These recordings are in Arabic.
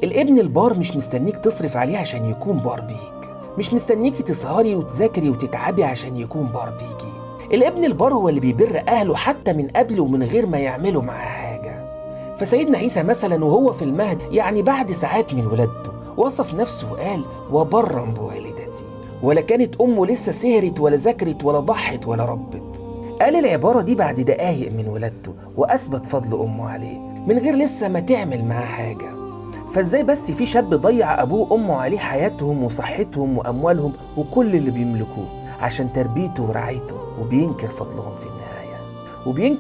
الابن البار مش مستنيك تصرف عليه عشان يكون بار بيك، مش مستنيكي تسهري وتذاكري وتتعبي عشان يكون بار بيكي. الابن البار هو اللي بيبر أهله حتى من قبل ومن غير ما يعملوا معاه حاجة. فسيدنا عيسى مثلا وهو في المهد، يعني بعد ساعات من ولادته، وصف نفسه وقال: وبرا بوالدتي. ولا كانت أمه لسه سهرت ولا ذاكرت ولا ضحت ولا ربت. قال العبارة دي بعد دقايق من ولادته، وأثبت فضل أمه عليه من غير لسه ما تعمل معاه حاجة. فازاي بس في شاب ضيع أبوه وأمه عليه حياتهم وصحتهم وأموالهم وكل اللي بيملكوه عشان تربيته ورعايته، وبينكر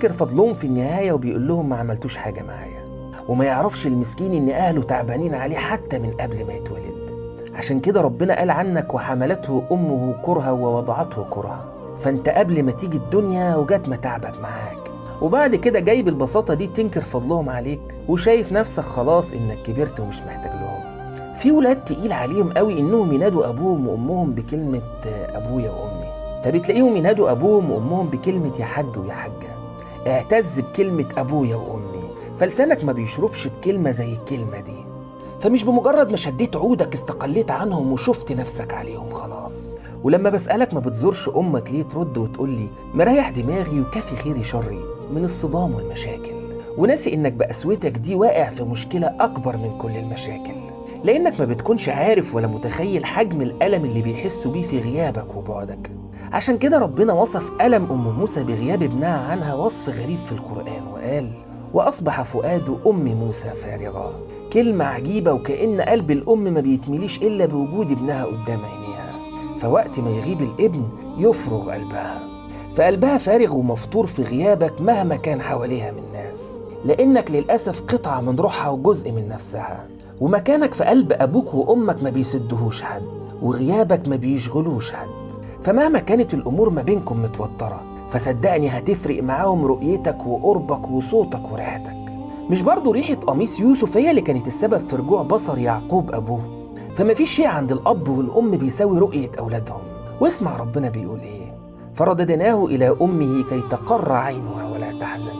فضلهم في النهاية وبيقول لهم ما عملتوش حاجة معايا، وما يعرفش المسكين إن أهله تعبانين عليه حتى من قبل ما يتولد. عشان كده ربنا قال عنك: وحملته أمه كرها ووضعته كرها. فأنت قبل ما تيجي الدنيا وجات متعبك معاك، وبعد كده جاي بالبساطة دي تنكر فضلهم عليك وشايف نفسك خلاص إنك كبرت ومش محتاج لهم. في ولاد تقيل عليهم قوي إنهم ينادوا أبوهم وأمهم بكلمة أبويا وأمي، فبتلاقيهم ينادوا أبوهم وأمهم بكلمة يا حاج ويا حاجة. اعتز بكلمة أبويا وأمي، فلسانك ما بيشرفش بكلمة زي الكلمة دي. فمش بمجرد ما شديت عودك استقليت عنهم وشفت نفسك عليهم خلاص. ولما بسألك ما بتزورش أمك ليه، ترد وتقولي: مريح دماغي وكافي خيري شري من الصدام والمشاكل، وناسي إنك بقسوتك دي واقع في مشكلة أكبر من كل المشاكل، لأنك ما بتكونش عارف ولا متخيل حجم الألم اللي بيحسوا بيه في غيابك وبعدك. عشان كده ربنا وصف ألم أم موسى بغياب ابنها عنها وصف غريب في القرآن وقال: وأصبح فؤاد أم موسى فارغا. كلمة عجيبة، وكأن قلب الأم ما بيتمليش إلا بوجود ابنها قدام عينيها، فوقت ما يغيب الابن يفرغ قلبها، فقلبها فارغ ومفطور في غيابك مهما كان حواليها من ناس، لأنك للأسف قطعة من روحها وجزء من نفسها، ومكانك في قلب أبوك وأمك ما بيسدهوش حد، وغيابك ما بيشغلوش حد. فمهما كانت الأمور ما بينكم متوترة، فصدقني هتفرق معاهم رؤيتك وقربك وصوتك وريحتك. مش برضو ريحة قميص يوسف هي اللي كانت السبب في رجوع بصر يعقوب أبوه؟ فما فيش شيء عند الأب والأم بيساوي رؤية أولادهم. واسمع ربنا بيقول إيه: فرددناه إلى أمه كي تقر عينها ولا تحزن.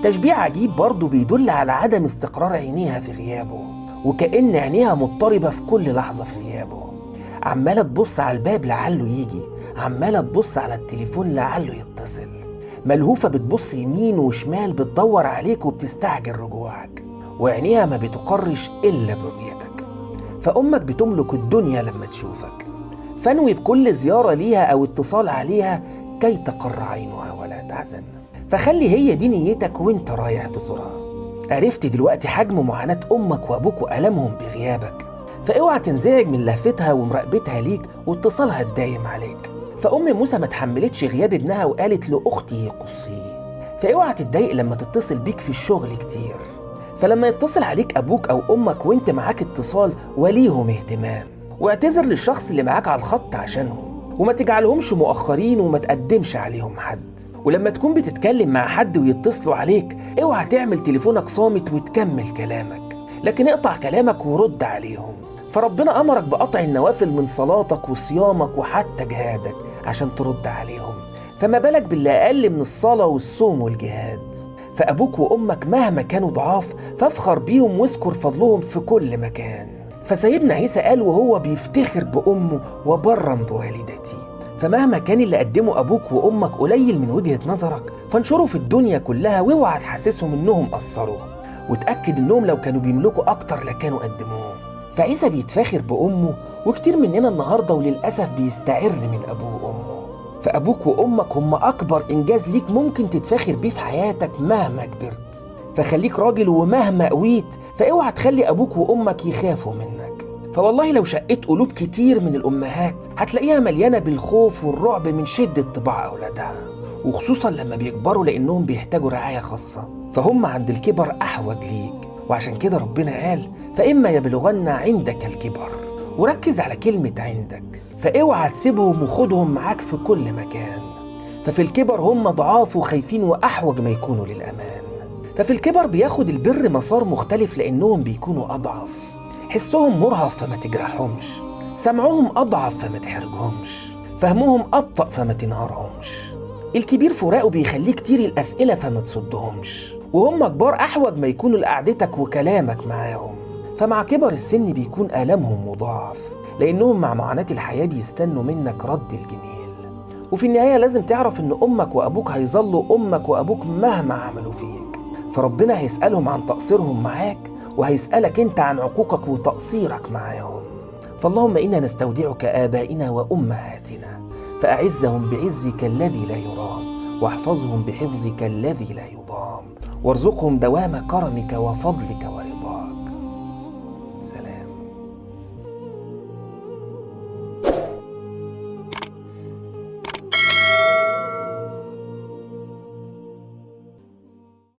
تشبيه عجيب برضو بيدل على عدم استقرار عينيها في غيابه، وكأن عينيها مضطربة في كل لحظة في غيابه، عمالة تبص على الباب لعله يجي، عمالة تبص على التليفون لعله يتصل، ملهوفة بتبص يمين وشمال بتدور عليك وبتستعجل رجوعك، وعينيها ما بتقرش إلا برؤيتك. فأمك بتملك الدنيا لما تشوفك، فانوي بكل زيارة ليها أو اتصال عليها كي تقر عينها ولا تحزن. فخلي هي دي نيتك وانت رايح تزورها. عرفت دلوقتي حجم معاناة أمك وأبوك وألمهم بغيابك، فاوعى تنزعج من لهفتها ومراقبتها ليك واتصالها الدايم عليك. فأم موسى ما تحملتش غياب ابنها وقالت لأخته قصيه. فاوعى تتضايق لما تتصل بيك في الشغل كتير، فلما يتصل عليك أبوك أو أمك وانت معاك اتصال وليهم اهتمام، واعتذر للشخص اللي معاك على الخط عشانهم، وما تجعلهمش مؤخرين وما تقدمش عليهم حد. ولما تكون بتتكلم مع حد ويتصلوا عليك، اوعى تعمل تليفونك صامت وتكمل كلامك، لكن اقطع كلامك ورد عليهم. فربنا أمرك بقطع النوافل من صلاتك وصيامك وحتى جهادك عشان ترد عليهم، فما بالك باللي أقل من الصلاة والصوم والجهاد. فأبوك وأمك مهما كانوا ضعاف فافخر بيهم واذكر فضلهم في كل مكان. فسيدنا عيسى قال وهو بيفتخر بأمه: وبرا بوالدتي. فمهما كان اللي قدمه أبوك وأمك قليل من وجهة نظرك، فانشره في الدنيا كلها، واوعى تحسسهم إنهم قصروا، وتأكد إنهم لو كانوا بيملكوا أكتر لكانوا قدموه. فعيسى بيتفاخر بأمه، وكتير مننا النهاردة وللأسف بيستعر من أبوه وأمه. فأبوك وأمك هم أكبر إنجاز ليك ممكن تتفاخر بيه في حياتك مهما كبرت. فخليك راجل، ومهما قويت فاوعى تخلي أبوك وأمك يخافوا منك. فوالله لو شقيت قلوب كتير من الأمهات هتلاقيها مليانة بالخوف والرعب من شدة طباع أولادها، وخصوصا لما بيكبروا لأنهم بيحتاجوا رعاية خاصة، فهم عند الكبر أحوج ليك. وعشان كده ربنا قال: فإما يبلغن عندك الكبر. وركز على كلمة عندك، فاوعى تسيبهم وخدهم معاك في كل مكان. ففي الكبر هم ضعاف وخايفين وأحوج ما يكونوا للأمان. ففي الكبر بياخد البر مسار مختلف لأنهم بيكونوا أضعف، حسهم مرهف فما تجرحهمش، سمعهم أضعف فما تحرجهمش، فهمهم أبطأ فما تنهارهمش. الكبير فراقه بيخليه كتير الأسئلة فما تصدهمش، وهم كبار أحوج ما يكونوا لقعدتك وكلامك معاهم. فمع كبر السن بيكون آلامهم مضاعف، لأنهم مع معاناة الحياة بيستنوا منك رد الجميل. وفي النهاية لازم تعرف إن أمك وأبوك هيظلوا أمك وأبوك مهما عملوا فيك، فربنا هيسألهم عن تقصيرهم معاك، وهيسألك أنت عن عقوقك وتقصيرك معاهم. فاللهم إنا نستودعك آبائنا وأمهاتنا، فأعزهم بعزك الذي لا يرام، واحفظهم بحفظك الذي لا يضام، وارزقهم دوام كرمك وفضلك ورضاك. سلام.